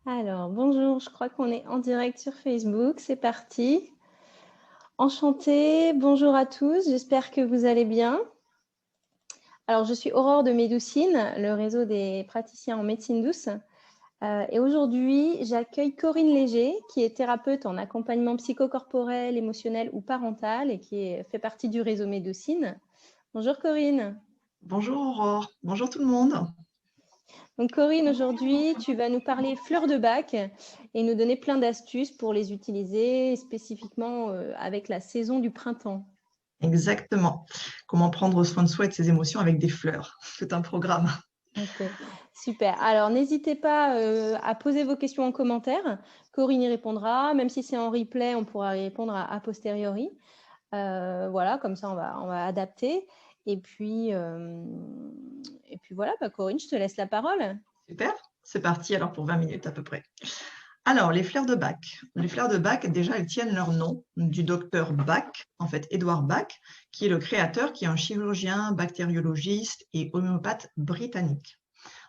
Alors, bonjour, je crois qu'on est en direct sur Facebook, c'est parti. Enchantée, bonjour à tous, j'espère que vous allez bien. Alors, je suis Aurore de Médoucine, le réseau des praticiens en médecine douce. Et aujourd'hui, j'accueille Corinne Léger, qui est thérapeute en accompagnement psychocorporel, émotionnel ou parental et qui fait partie du réseau Médoucine. Bonjour Corinne. Bonjour Aurore, bonjour tout le monde. Donc Corinne, aujourd'hui, tu vas nous parler fleurs de bac et nous donner plein d'astuces pour les utiliser spécifiquement avec la saison du printemps. Exactement. Comment prendre soin de soi et de ses émotions avec des fleurs. C'est un programme. Ok, super. Alors n'hésitez pas à poser vos questions en commentaire. Corinne y répondra. Même si c'est en replay, on pourra y répondre a posteriori. Voilà, comme ça on va adapter. Et puis voilà, Corinne, je te laisse la parole. Super, c'est parti alors pour 20 minutes à peu près. Alors, les fleurs de Bach. Les fleurs de Bach, déjà, elles tiennent leur nom du docteur Bach, en fait, Édouard Bach, qui est le créateur, qui est un chirurgien, bactériologiste et homéopathe britannique.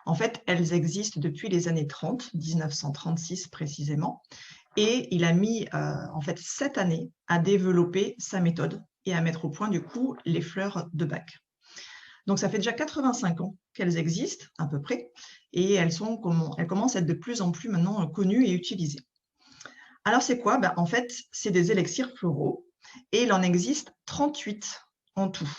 En fait, elles existent depuis les années 30, 1936 précisément, et il a mis en fait 7 années à développer sa méthode et à mettre au point du coup les fleurs de Bach. Donc ça fait déjà 85 ans qu'elles existent à peu près et elles commencent à être de plus en plus maintenant connues et utilisées. Alors c'est quoi? En fait, c'est des élixirs floraux et il en existe 38 en tout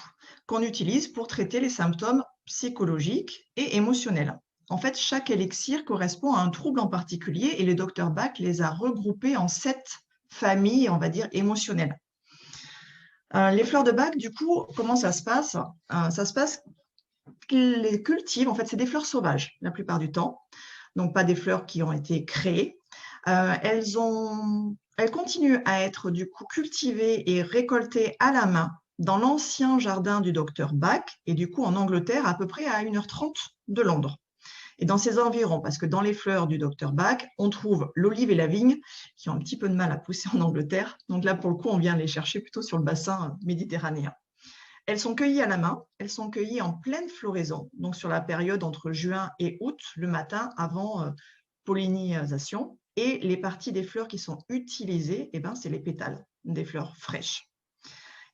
qu'on utilise pour traiter les symptômes psychologiques et émotionnels. En fait, chaque élixir correspond à un trouble en particulier et le docteur Bach les a regroupés en 7 familles, on va dire, émotionnelles. Les fleurs de Bach, du coup, comment ça se passe? Ça se passe qu'ils les cultivent, en fait, c'est des fleurs sauvages la plupart du temps, donc pas des fleurs qui ont été créées. Elles continuent à être du coup cultivées et récoltées à la main dans l'ancien jardin du docteur Bach et du coup en Angleterre à peu près à 1h30 de Londres. Et dans ces environs, parce que dans les fleurs du docteur Bach, on trouve l'olive et la vigne qui ont un petit peu de mal à pousser en Angleterre. Donc là, pour le coup, on vient les chercher plutôt sur le bassin méditerranéen. Elles sont cueillies à la main, elles sont cueillies en pleine floraison, donc sur la période entre juin et août, le matin avant pollinisation. Et les parties des fleurs qui sont utilisées, c'est les pétales des fleurs fraîches.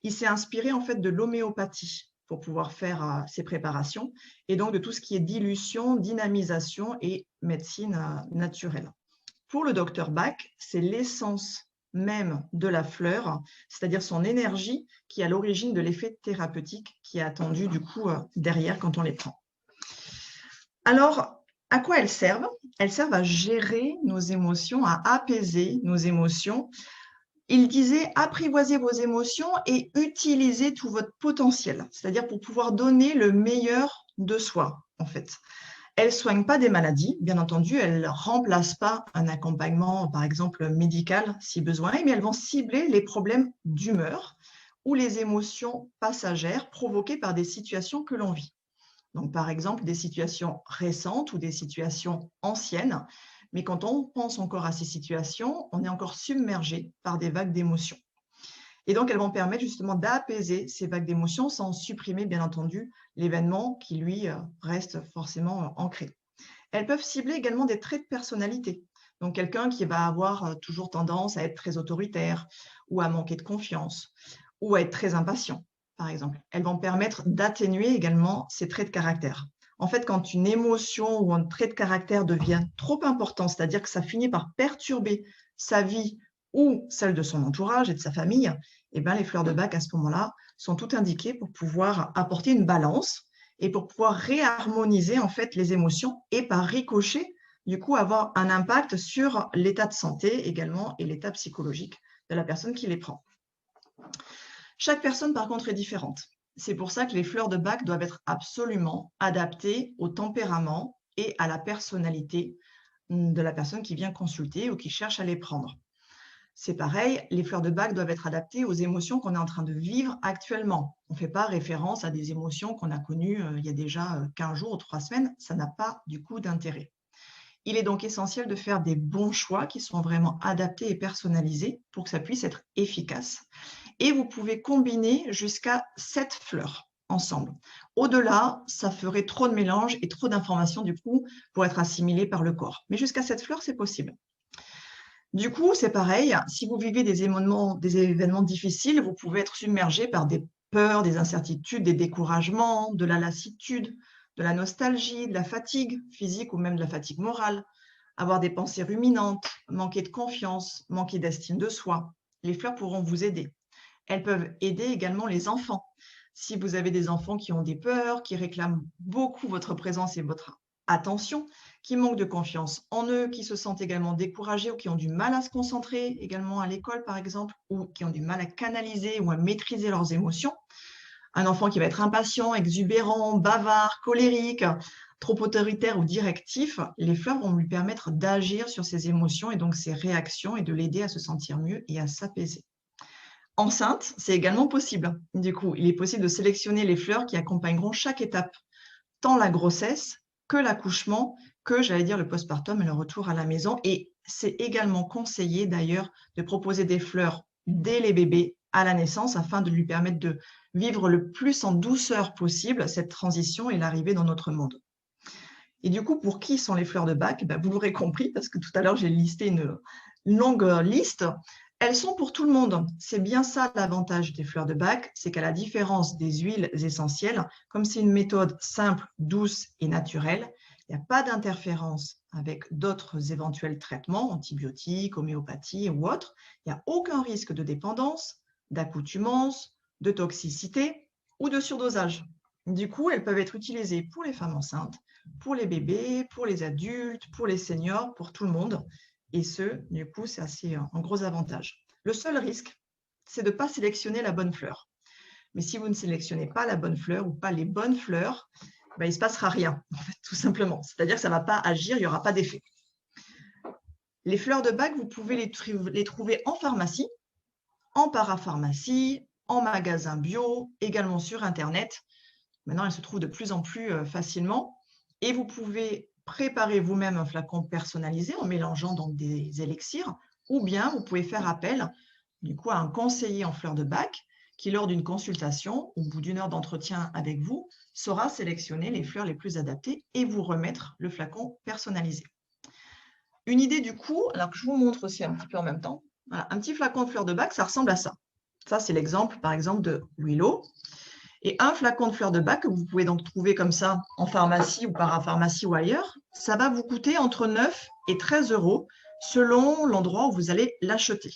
Il s'est inspiré en fait de l'homéopathie pour pouvoir faire ces préparations et donc de tout ce qui est dilution, dynamisation et médecine naturelle. Pour le docteur Bach, c'est l'essence même de la fleur, c'est-à-dire son énergie qui est à l'origine de l'effet thérapeutique qui est attendu du coup derrière quand on les prend. Alors, à quoi elles servent? Elles servent à gérer nos émotions, à apaiser nos émotions. Il disait apprivoisez vos émotions et utilisez tout votre potentiel, c'est-à-dire pour pouvoir donner le meilleur de soi, en fait. Elles ne soignent pas des maladies, bien entendu, elles ne remplacent pas un accompagnement, par exemple, médical, si besoin, mais elles vont cibler les problèmes d'humeur ou les émotions passagères provoquées par des situations que l'on vit. Donc, par exemple, des situations récentes ou des situations anciennes, mais quand on pense encore à ces situations, on est encore submergé par des vagues d'émotions. Et donc, elles vont permettre justement d'apaiser ces vagues d'émotions sans supprimer, bien entendu, l'événement qui, lui, reste forcément ancré. Elles peuvent cibler également des traits de personnalité. Donc, quelqu'un qui va avoir toujours tendance à être très autoritaire ou à manquer de confiance ou à être très impatient, par exemple. Elles vont permettre d'atténuer également ces traits de caractère. En fait, quand une émotion ou un trait de caractère devient trop important, c'est-à-dire que ça finit par perturber sa vie ou celle de son entourage et de sa famille, les fleurs de Bach, à ce moment-là, sont toutes indiquées pour pouvoir apporter une balance et pour pouvoir réharmoniser en fait les émotions et par ricochet, du coup, avoir un impact sur l'état de santé également et l'état psychologique de la personne qui les prend. Chaque personne, par contre, est différente. C'est pour ça que les fleurs de Bach doivent être absolument adaptées au tempérament et à la personnalité de la personne qui vient consulter ou qui cherche à les prendre. C'est pareil, les fleurs de Bach doivent être adaptées aux émotions qu'on est en train de vivre actuellement. On ne fait pas référence à des émotions qu'on a connues il y a déjà 15 jours ou 3 semaines. Ça n'a pas du coup d'intérêt. Il est donc essentiel de faire des bons choix qui sont vraiment adaptés et personnalisés pour que ça puisse être efficace. Et vous pouvez combiner jusqu'à 7 fleurs ensemble. Au-delà, ça ferait trop de mélange et trop d'informations du coup pour être assimilées par le corps. Mais jusqu'à cette fleur, c'est possible. Du coup, c'est pareil, si vous vivez des événements difficiles, vous pouvez être submergé par des peurs, des incertitudes, des découragements, de la lassitude, de la nostalgie, de la fatigue physique ou même de la fatigue morale, avoir des pensées ruminantes, manquer de confiance, manquer d'estime de soi. Les fleurs pourront vous aider. Elles peuvent aider également les enfants. Si vous avez des enfants qui ont des peurs, qui réclament beaucoup votre présence et votre attention, qui manquent de confiance en eux, qui se sentent également découragés ou qui ont du mal à se concentrer également à l'école par exemple, ou qui ont du mal à canaliser ou à maîtriser leurs émotions. Un enfant qui va être impatient, exubérant, bavard, colérique, trop autoritaire ou directif, les fleurs vont lui permettre d'agir sur ses émotions et donc ses réactions et de l'aider à se sentir mieux et à s'apaiser. Enceinte, c'est également possible. Du coup, il est possible de sélectionner les fleurs qui accompagneront chaque étape, tant la grossesse que l'accouchement, que, j'allais dire, le postpartum et le retour à la maison. Et c'est également conseillé, d'ailleurs, de proposer des fleurs dès les bébés à la naissance afin de lui permettre de vivre le plus en douceur possible cette transition et l'arrivée dans notre monde. Et du coup, pour qui sont les fleurs de Bach? Vous l'aurez compris, parce que tout à l'heure, j'ai listé une longue liste. Elles sont pour tout le monde. C'est bien ça l'avantage des fleurs de Bach, c'est qu'à la différence des huiles essentielles, comme c'est une méthode simple, douce et naturelle, il n'y a pas d'interférence avec d'autres éventuels traitements, antibiotiques, homéopathie ou autres. Il n'y a aucun risque de dépendance, d'accoutumance, de toxicité ou de surdosage. Du coup, elles peuvent être utilisées pour les femmes enceintes, pour les bébés, pour les adultes, pour les seniors, pour tout le monde. Et du coup, c'est assez un gros avantage. Le seul risque, c'est de ne pas sélectionner la bonne fleur. Mais si vous ne sélectionnez pas la bonne fleur ou pas les bonnes fleurs, il ne se passera rien, en fait, tout simplement. C'est-à-dire que ça ne va pas agir, il n'y aura pas d'effet. Les fleurs de Bach, vous pouvez les trouver en pharmacie, en parapharmacie, en magasin bio, également sur Internet. Maintenant, elles se trouvent de plus en plus facilement. Et vous pouvez préparer vous-même un flacon personnalisé en mélangeant donc des élixirs, ou bien vous pouvez faire appel du coup à un conseiller en fleurs de Bach qui, lors d'une consultation, au bout d'une heure d'entretien avec vous, saura sélectionner les fleurs les plus adaptées et vous remettre le flacon personnalisé. Une idée du coup, alors que je vous montre aussi un petit peu en même temps, voilà, un petit flacon de fleurs de Bach, ça ressemble à ça. Ça, c'est l'exemple, par exemple, de Willow. Et un flacon de fleurs de Bach que vous pouvez donc trouver comme ça en pharmacie ou parapharmacie ou ailleurs, ça va vous coûter entre 9 et 13 € selon l'endroit où vous allez l'acheter.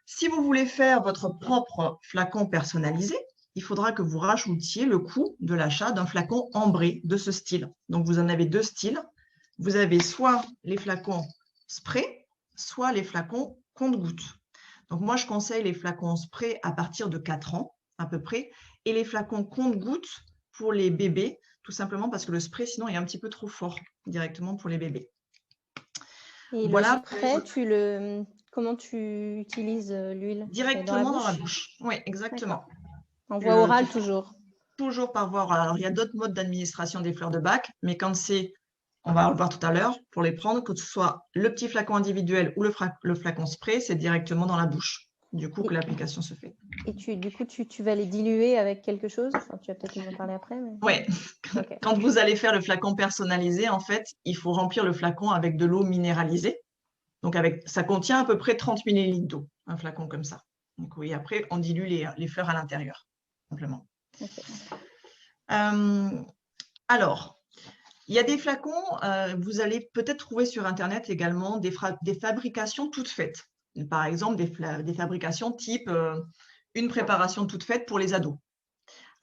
Si vous voulez faire votre propre flacon personnalisé, il faudra que vous rajoutiez le coût de l'achat d'un flacon ambré de ce style. Donc, vous en avez deux styles. Vous avez soit les flacons spray, soit les flacons compte-gouttes. Donc, moi, je conseille les flacons spray à partir de 4 ans, à peu près, et les flacons compte-gouttes pour les bébés, tout simplement parce que le spray, sinon, est un petit peu trop fort directement pour les bébés. Et voilà le spray, comment tu utilises l'huile? Directement dans la bouche. Oui, exactement. En voie orale toujours? Toujours par voie orale. Alors, il y a d'autres modes d'administration des fleurs de Bach, mais quand c'est, on va le voir tout à l'heure, pour les prendre, que ce soit le petit flacon individuel ou le flacon spray, c'est directement dans la bouche, du coup, que l'application se fait. Et du coup, tu vas les diluer avec quelque chose? Enfin, tu vas peut-être nous en parler après. Mais... Oui. Okay. Quand vous allez faire le flacon personnalisé, en fait, il faut remplir le flacon avec de l'eau minéralisée. Donc, ça contient à peu près 30 ml d'eau, un flacon comme ça. Donc, oui, après, on dilue les fleurs à l'intérieur, simplement. Okay. Alors, il y a des flacons, vous allez peut-être trouver sur Internet également des fabrications toutes faites. Par exemple, des fabrications type une préparation toute faite pour les ados.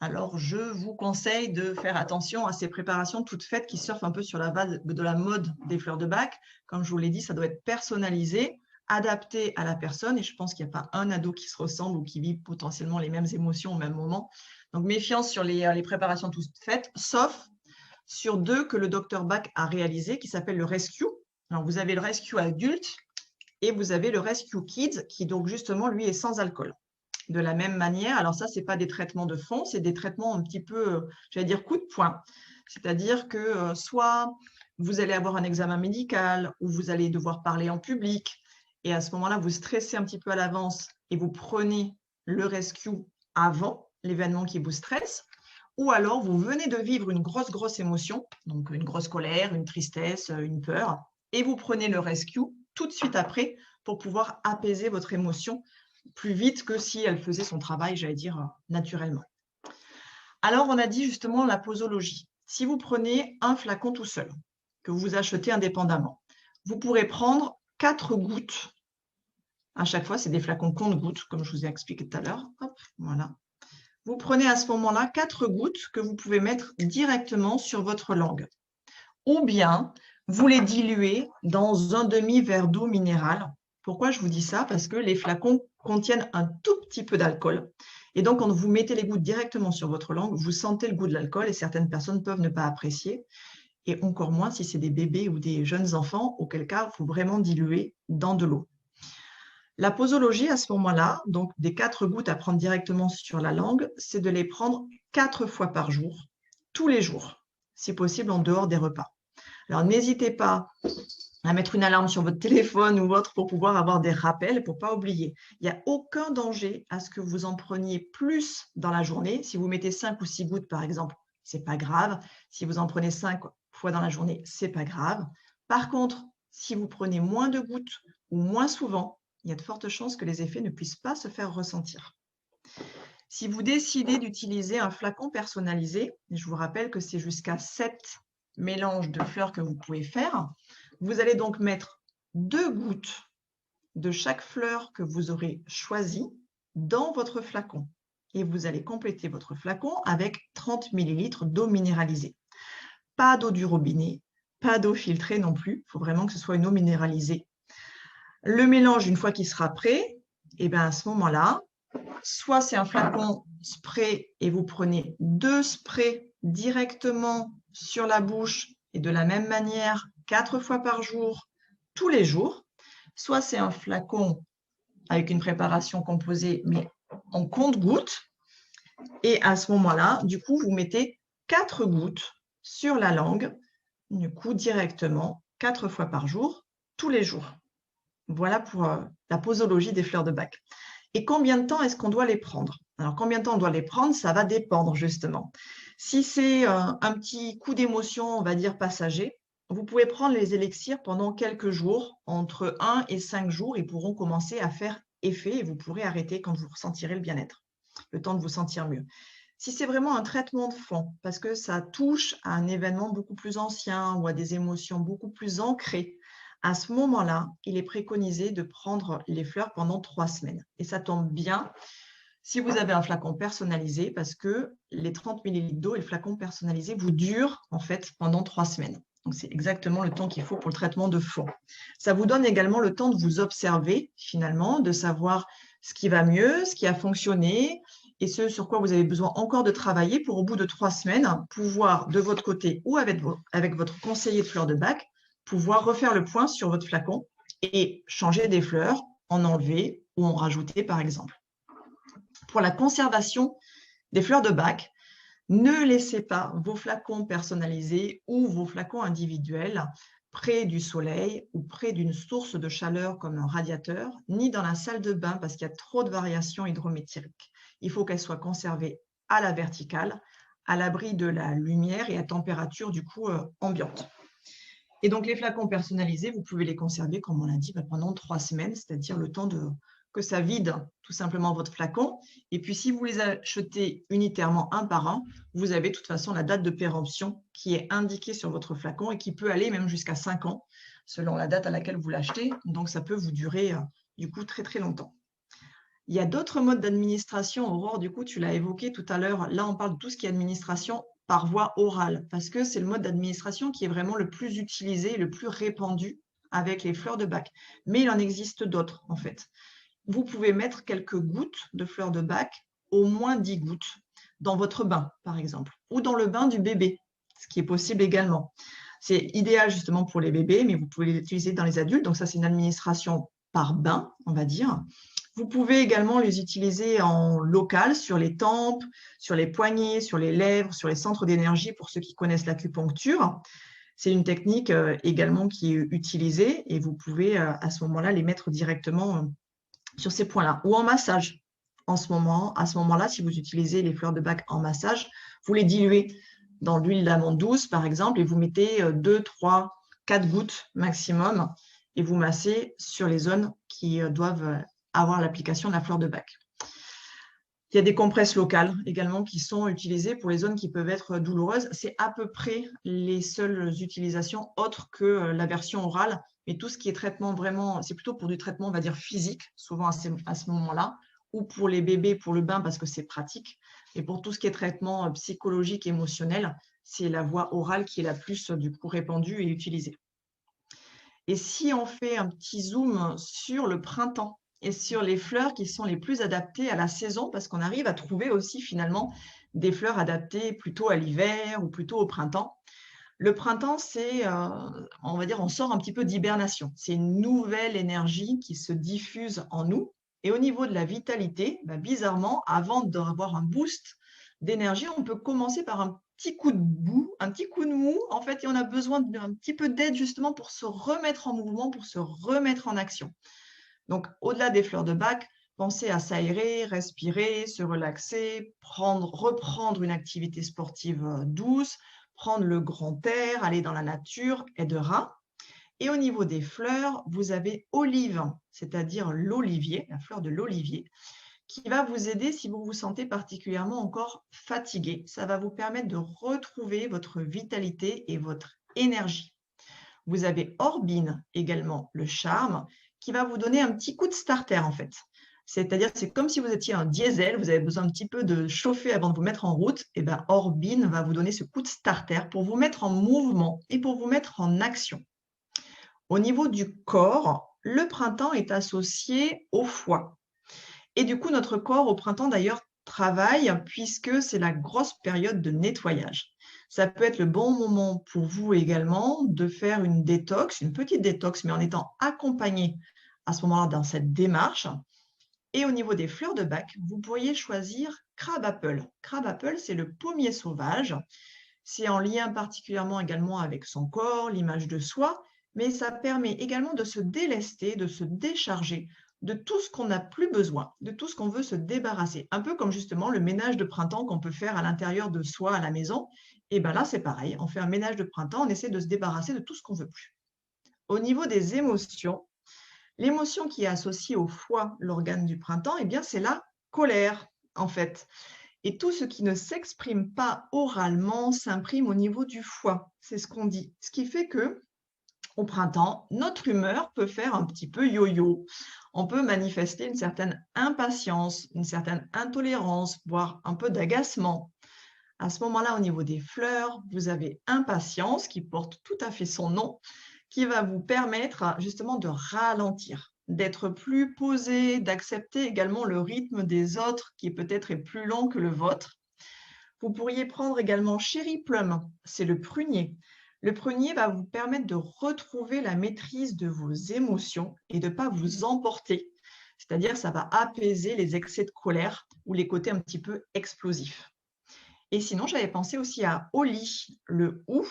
Alors, je vous conseille de faire attention à ces préparations toutes faites qui surfent un peu sur la vague de la mode des fleurs de Bach. Comme je vous l'ai dit, ça doit être personnalisé, adapté à la personne. Et je pense qu'il n'y a pas un ado qui se ressemble ou qui vit potentiellement les mêmes émotions au même moment. Donc, méfiance sur les préparations toutes faites, sauf sur deux que le Dr Bach a réalisé, qui s'appelle le Rescue. Alors, vous avez le Rescue adulte et vous avez le Rescue Kids, qui donc justement, lui, est sans alcool. De la même manière, alors ça, ce n'est pas des traitements de fond, c'est des traitements un petit peu, j'allais dire, coup de poing. C'est-à-dire que soit vous allez avoir un examen médical ou vous allez devoir parler en public et à ce moment-là, vous stressez un petit peu à l'avance et vous prenez le Rescue avant l'événement qui vous stresse. ou alors vous venez de vivre une grosse émotion, donc une grosse colère, une tristesse, une peur, et vous prenez le rescue tout de suite après pour pouvoir apaiser votre émotion plus vite que si elle faisait son travail, j'allais dire, naturellement. Alors, on a dit justement la posologie. Si vous prenez un flacon tout seul, que vous achetez indépendamment, vous pourrez prendre 4 gouttes. À chaque fois, c'est des flacons compte-gouttes, comme je vous ai expliqué tout à l'heure. Voilà. Vous prenez à ce moment-là 4 gouttes que vous pouvez mettre directement sur votre langue. Ou bien, vous les diluez dans un demi-verre d'eau minérale. Pourquoi je vous dis ça? Parce que les flacons contiennent un tout petit peu d'alcool. Et donc, quand vous mettez les gouttes directement sur votre langue, vous sentez le goût de l'alcool et certaines personnes peuvent ne pas apprécier. Et encore moins si c'est des bébés ou des jeunes enfants, auquel cas, il faut vraiment diluer dans de l'eau. La posologie, à ce moment-là, donc des 4 gouttes à prendre directement sur la langue, c'est de les prendre 4 fois par jour, tous les jours, si possible en dehors des repas. Alors, n'hésitez pas à mettre une alarme sur votre téléphone ou autre pour pouvoir avoir des rappels, pour ne pas oublier. Il n'y a aucun danger à ce que vous en preniez plus dans la journée. Si vous mettez 5 ou 6 gouttes, par exemple, ce n'est pas grave. Si vous en prenez 5 fois dans la journée, ce n'est pas grave. Par contre, si vous prenez moins de gouttes ou moins souvent, il y a de fortes chances que les effets ne puissent pas se faire ressentir. Si vous décidez d'utiliser un flacon personnalisé, je vous rappelle que c'est jusqu'à 7 mélanges de fleurs que vous pouvez faire, vous allez donc mettre 2 gouttes de chaque fleur que vous aurez choisie dans votre flacon. Et vous allez compléter votre flacon avec 30 ml d'eau minéralisée. Pas d'eau du robinet, pas d'eau filtrée non plus. Il faut vraiment que ce soit une eau minéralisée. Le mélange, une fois qu'il sera prêt, et bien à ce moment-là, soit c'est un flacon spray et vous prenez 2 sprays directement sur la bouche et de la même manière 4 fois par jour, tous les jours. Soit c'est un flacon avec une préparation composée, mais en compte-gouttes. Et à ce moment-là, du coup, vous mettez 4 gouttes sur la langue, du coup, directement, 4 fois par jour, tous les jours. Voilà pour la posologie des fleurs de bac. Et combien de temps est-ce qu'on doit les prendre? Alors, combien de temps on doit les prendre? Ça va dépendre, justement. Si c'est un petit coup d'émotion, on va dire passager, vous pouvez prendre les élixirs pendant quelques jours, entre 1 et 5 jours, ils pourront commencer à faire effet et vous pourrez arrêter quand vous ressentirez le bien-être, le temps de vous sentir mieux. Si c'est vraiment un traitement de fond, parce que ça touche à un événement beaucoup plus ancien ou à des émotions beaucoup plus ancrées, à ce moment-là, il est préconisé de prendre les fleurs pendant 3 semaines. Et ça tombe bien si vous avez un flacon personnalisé, parce que les 30 ml d'eau et le flacon personnalisé vous durent en fait pendant 3 semaines. Donc, c'est exactement le temps qu'il faut pour le traitement de fond. Ça vous donne également le temps de vous observer finalement, de savoir ce qui va mieux, ce qui a fonctionné et ce sur quoi vous avez besoin encore de travailler pour, au bout de 3 semaines, pouvoir de votre côté ou avec votre conseiller de fleurs de bac, pouvoir refaire le point sur votre flacon et changer des fleurs, en enlever ou en rajouter par exemple. Pour la conservation des fleurs de bac, ne laissez pas vos flacons personnalisés ou vos flacons individuels près du soleil ou près d'une source de chaleur comme un radiateur, ni dans la salle de bain parce qu'il y a trop de variations hydrométriques. Il faut qu'elles soient conservées à la verticale, à l'abri de la lumière et à température du coup ambiante. Et donc les flacons personnalisés, vous pouvez les conserver, comme on l'a dit, pendant 3 semaines, c'est-à-dire le temps que ça vide tout simplement votre flacon. Et puis, si vous les achetez unitairement un par un, vous avez de toute façon la date de péremption qui est indiquée sur votre flacon et qui peut aller même jusqu'à 5 ans, selon la date à laquelle vous l'achetez. Donc, ça peut vous durer du coup très, très longtemps. Il y a d'autres modes d'administration, Aurore, du coup, tu l'as évoqué tout à l'heure. Là, on parle de tout ce qui est administration par voie orale, parce que c'est le mode d'administration qui est vraiment le plus utilisé, le plus répandu avec les fleurs de bac. Mais il en existe d'autres, en fait. Vous pouvez mettre quelques gouttes de fleurs de bac, au moins 10 gouttes, dans votre bain, par exemple, ou dans le bain du bébé, ce qui est possible également. C'est idéal justement pour les bébés, mais vous pouvez l'utiliser dans les adultes. Donc ça, c'est une administration par bain, on va dire. Vous pouvez également les utiliser en local, sur les tempes, sur les poignets, sur les lèvres, sur les centres d'énergie, pour ceux qui connaissent l'acupuncture. C'est une technique également qui est utilisée et vous pouvez à ce moment-là les mettre directement sur ces points-là, ou en massage. À ce moment-là, si vous utilisez les fleurs de bac en massage, Vous les diluez dans l'huile d'amande douce, par exemple, et vous mettez 2, 3, 4 gouttes maximum et vous massez sur les zones qui doivent avoir l'application de la fleur de Bach. Il y a des compresses locales également qui sont utilisées pour les zones qui peuvent être douloureuses. C'est à peu près les seules utilisations autres que la version orale. Mais tout ce qui est traitement vraiment, c'est plutôt pour du traitement, on va dire, physique, souvent à ce moment-là, ou pour les bébés, pour le bain, parce que c'est pratique. Et pour tout ce qui est traitement psychologique, émotionnel, c'est la voie orale qui est la plus, du coup, répandue et utilisée. Et si on fait un petit zoom sur le printemps, et sur les fleurs qui sont les plus adaptées à la saison, parce qu'on arrive à trouver aussi finalement des fleurs adaptées plutôt à l'hiver ou plutôt au printemps. Le printemps, c'est, on va dire, on sort un petit peu d'hibernation. C'est une nouvelle énergie qui se diffuse en nous. Et au niveau de la vitalité, bizarrement, avant d'avoir un boost d'énergie, on peut commencer par un petit coup de boue, un petit coup de mou, en fait, et on a besoin d'un petit peu d'aide justement pour se remettre en mouvement, pour se remettre en action. Donc, au-delà des fleurs de Bach, pensez à s'aérer, respirer, se relaxer, reprendre une activité sportive douce, prendre le grand air, aller dans la nature aidera. Et au niveau des fleurs, vous avez olive, c'est-à-dire l'olivier, la fleur de l'olivier, qui va vous aider si vous vous sentez particulièrement encore fatigué. Ça va vous permettre de retrouver votre vitalité et votre énergie. Vous avez Orbine également, le charme, qui va vous donner un petit coup de starter en fait. C'est-à-dire c'est comme si vous étiez un diesel, vous avez besoin un petit peu de chauffer avant de vous mettre en route, et bien Orbine va vous donner ce coup de starter pour vous mettre en mouvement et pour vous mettre en action. Au niveau du corps, le printemps est associé au foie. Et du coup, notre corps au printemps d'ailleurs travaille puisque c'est la grosse période de nettoyage. Ça peut être le bon moment pour vous également de faire une détox, une petite détox, mais en étant accompagné à ce moment-là dans cette démarche. Et au niveau des fleurs de Bach, vous pourriez choisir Crab Apple. Crab Apple, c'est le pommier sauvage. C'est en lien particulièrement également avec son corps, l'image de soi, mais ça permet également de se délester, de se décharger de tout ce qu'on n'a plus besoin, de tout ce qu'on veut se débarrasser. Un peu comme justement le ménage de printemps qu'on peut faire à l'intérieur de soi, à la maison. Et bien là, c'est pareil, on fait un ménage de printemps, on essaie de se débarrasser de tout ce qu'on ne veut plus. Au niveau des émotions, l'émotion qui est associée au foie, l'organe du printemps, eh bien c'est la colère, en fait. Et tout ce qui ne s'exprime pas oralement s'imprime au niveau du foie. C'est ce qu'on dit. Ce qui fait que, au printemps, notre humeur peut faire un petit peu yo-yo. On peut manifester une certaine impatience, une certaine intolérance, voire un peu d'agacement. À ce moment-là, au niveau des fleurs, vous avez impatience, qui porte tout à fait son nom, qui va vous permettre justement de ralentir, d'être plus posé, d'accepter également le rythme des autres qui peut-être est plus lent que le vôtre. Vous pourriez prendre également Cherry Plum, c'est le prunier. Le prunier va vous permettre de retrouver la maîtrise de vos émotions et de ne pas vous emporter. C'est-à-dire ça va apaiser les excès de colère ou les côtés un petit peu explosifs. Et sinon, j'avais pensé aussi à Oli, le hou.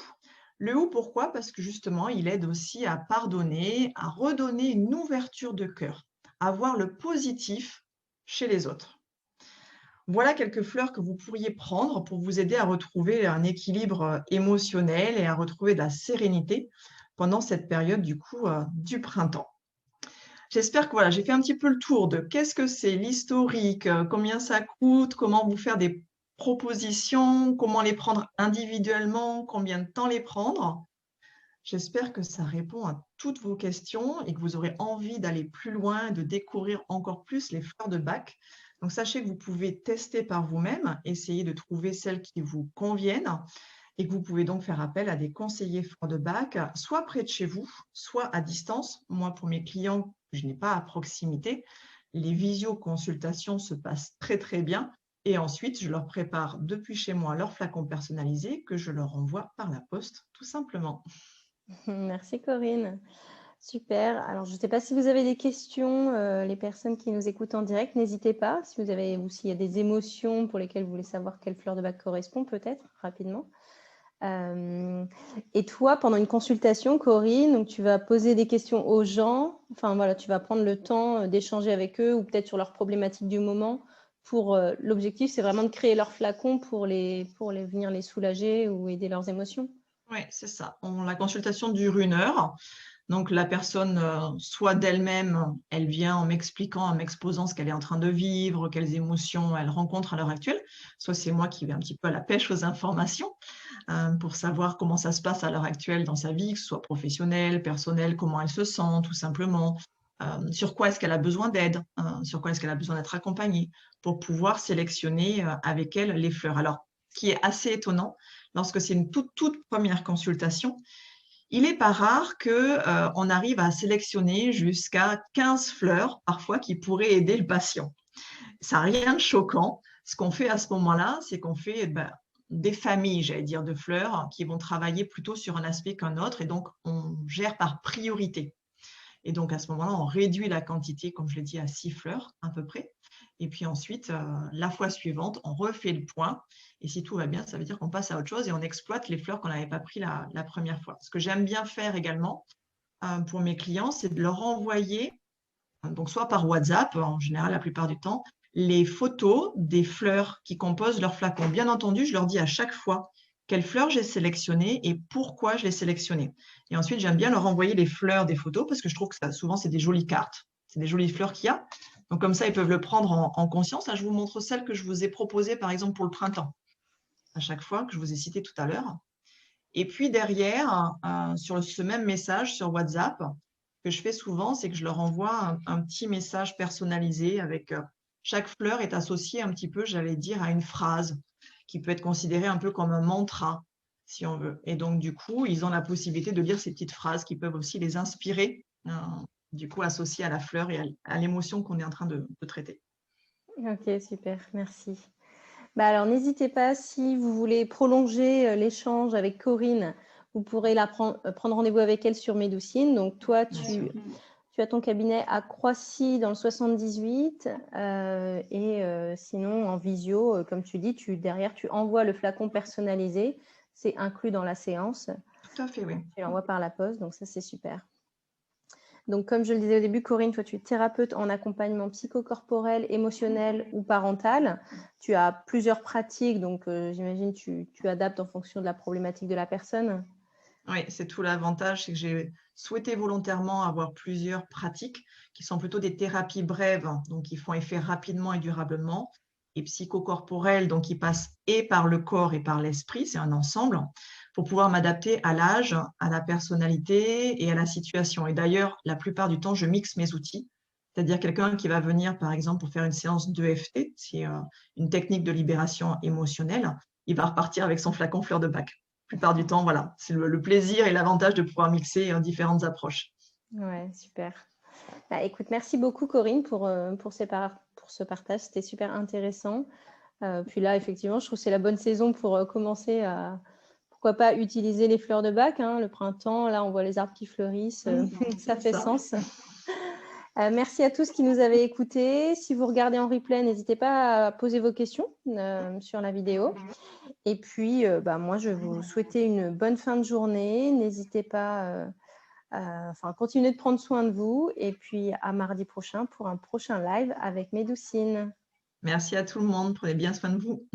Le hou, pourquoi? Parce que justement, il aide aussi à pardonner, à redonner une ouverture de cœur, à voir le positif chez les autres. Voilà quelques fleurs que vous pourriez prendre pour vous aider à retrouver un équilibre émotionnel et à retrouver de la sérénité pendant cette période du coup du printemps. J'espère que voilà, j'ai fait un petit peu le tour de qu'est-ce que c'est l'historique, combien ça coûte, comment vous faire des propositions, comment les prendre individuellement, combien de temps les prendre. J'espère que ça répond à toutes vos questions et que vous aurez envie d'aller plus loin, de découvrir encore plus les fleurs de Bach. Donc, sachez que vous pouvez tester par vous-même, essayer de trouver celles qui vous conviennent et que vous pouvez donc faire appel à des conseillers fleurs de Bach, soit près de chez vous, soit à distance. Moi, pour mes clients, je n'ai pas à proximité. Les visioconsultations se passent très, très bien. Et ensuite, je leur prépare depuis chez moi leur flacon personnalisé que je leur envoie par la poste, tout simplement. Merci Corinne. Super. Alors, je ne sais pas si vous avez des questions, les personnes qui nous écoutent en direct, n'hésitez pas. Si vous avez ou s'il y a des émotions pour lesquelles vous voulez savoir quelle fleur de Bach correspond, peut-être rapidement. Et toi, pendant une consultation, Corinne, donc tu vas poser des questions aux gens. Enfin voilà, tu vas prendre le temps d'échanger avec eux ou peut-être sur leurs problématiques du moment l'objectif, c'est vraiment de créer leur flacon pour venir les soulager ou aider leurs émotions. Oui, c'est ça. La consultation dure 1 heure. Donc, la personne, soit d'elle-même, elle vient en m'expliquant, en m'exposant ce qu'elle est en train de vivre, quelles émotions elle rencontre à l'heure actuelle. Soit c'est moi qui vais un petit peu à la pêche aux informations pour savoir comment ça se passe à l'heure actuelle dans sa vie, que ce soit professionnelle, personnelle, comment elle se sent, tout simplement. Sur quoi est-ce qu'elle a besoin d'aide, sur quoi est-ce qu'elle a besoin d'être accompagnée pour pouvoir sélectionner avec elle les fleurs. Alors, ce qui est assez étonnant, lorsque c'est une toute première consultation, il n'est pas rare qu'on arrive à sélectionner jusqu'à 15 fleurs, parfois, qui pourraient aider le patient. Ça n'a rien de choquant. Ce qu'on fait à ce moment-là, c'est qu'on fait des familles, j'allais dire, de fleurs qui vont travailler plutôt sur un aspect qu'un autre. Et donc, on gère par priorité. Et donc, à ce moment-là, on réduit la quantité, comme je l'ai dit, à 6 fleurs à peu près. Et puis ensuite, la fois suivante, on refait le point. Et si tout va bien, ça veut dire qu'on passe à autre chose et on exploite les fleurs qu'on n'avait pas pris la première fois. Ce que j'aime bien faire également pour mes clients, c'est de leur envoyer, donc soit par WhatsApp, en général la plupart du temps, les photos des fleurs qui composent leur flacon. Bien entendu, je leur dis à chaque fois quelles fleurs j'ai sélectionnées et pourquoi je les sélectionnées. Et ensuite, j'aime bien leur envoyer les fleurs des photos parce que je trouve que souvent, c'est des jolies cartes. C'est des jolies fleurs qu'il y a. Donc, comme ça, ils peuvent le prendre en conscience. Là, je vous montre celle que je vous ai proposée, par exemple, pour le printemps, à chaque fois, que je vous ai citée tout à l'heure. Et puis derrière, sur ce même message sur WhatsApp, ce que je fais souvent, c'est que je leur envoie un petit message personnalisé avec chaque fleur est associée un petit peu, j'allais dire, à une phrase qui peut être considérée un peu comme un mantra, si on veut. Et donc, du coup, ils ont la possibilité de lire ces petites phrases qui peuvent aussi les inspirer, du coup, associées à la fleur et à l'émotion qu'on est en train de traiter. Ok, super, merci. Bah alors, n'hésitez pas, si vous voulez prolonger l'échange avec Corinne, vous pourrez prendre rendez-vous avec elle sur Médoucine. Donc, toi, tu as ton cabinet à Croissy dans le 78 sinon, en visio, comme tu dis, derrière, tu envoies le flacon personnalisé. C'est inclus dans la séance. Tout à fait, oui. Tu l'envoies par la poste, donc ça, c'est super. Donc, comme je le disais au début, Corinne, toi, tu es thérapeute en accompagnement psychocorporel, émotionnel ou parental. Tu as plusieurs pratiques, donc j'imagine tu adaptes en fonction de la problématique de la personne. Oui, c'est tout l'avantage, c'est que j'ai souhaité volontairement avoir plusieurs pratiques qui sont plutôt des thérapies brèves, donc qui font effet rapidement et durablement, et psychocorporelles, donc qui passent et par le corps et par l'esprit, c'est un ensemble, pour pouvoir m'adapter à l'âge, à la personnalité et à la situation. Et d'ailleurs, la plupart du temps, je mixe mes outils, c'est-à-dire quelqu'un qui va venir, par exemple, pour faire une séance d'EFT, c'est une technique de libération émotionnelle, il va repartir avec son flacon fleur de bac. La plupart du temps, voilà, c'est le plaisir et l'avantage de pouvoir mixer différentes approches. Ouais, super. Bah, écoute, merci beaucoup Corinne pour ce partage, c'était super intéressant. Puis là, effectivement, je trouve que c'est la bonne saison pour commencer à, pourquoi pas, utiliser les fleurs de bac, hein, le printemps, là on voit les arbres qui fleurissent, ça fait sens. Merci à tous qui nous avez écoutés. Si vous regardez en replay, n'hésitez pas à poser vos questions sur la vidéo. Et puis, moi, je vais vous souhaiter une bonne fin de journée. N'hésitez pas continuez de prendre soin de vous. Et puis, à mardi prochain pour un prochain live avec Médoucine. Merci à tout le monde. Prenez bien soin de vous.